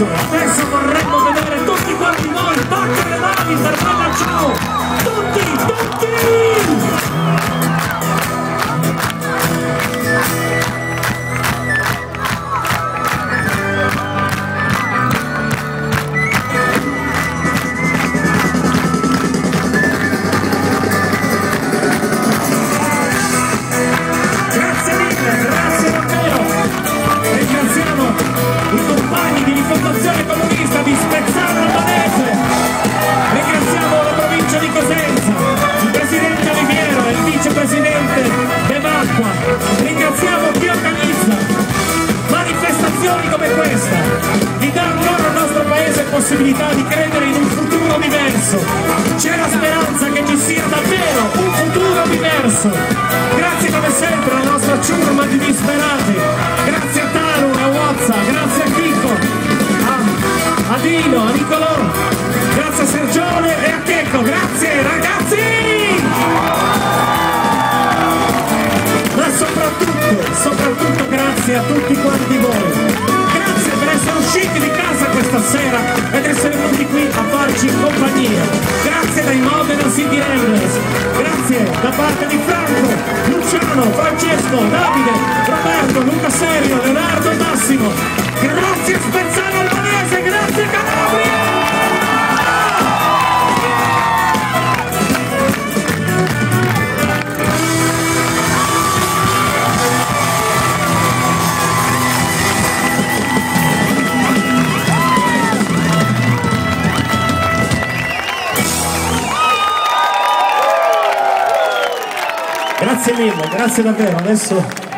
Adesso vorremmo vedere tutti quanti voi battere le mani per bella ciao! Tutti, tutti! Ringraziamo Pio Canizza. Manifestazioni come questa di dare ancora al nostro paese possibilità di credere in un futuro diverso. C'è la speranza che ci sia davvero un futuro diverso. Grazie come sempre alla nostra ciurma di disperati. Grazie a Taru, a Wazza, grazie a Chico, a Dino, a Nicolò, grazie a Sergione e a Checco. Grazie ragazzi! Soprattutto grazie a tutti quanti voi. Grazie per essere usciti di casa questa sera ed essere venuti qui a farci compagnia. Grazie dai Modena City Ramblers. Grazie da parte di Franco, Luciano, Francesco, Davide, Roberto, Luca Serio, Leonardo e Massimo. Grazie Spezzano Albanese, grazie Calabria! Grazie mille, grazie davvero. Adesso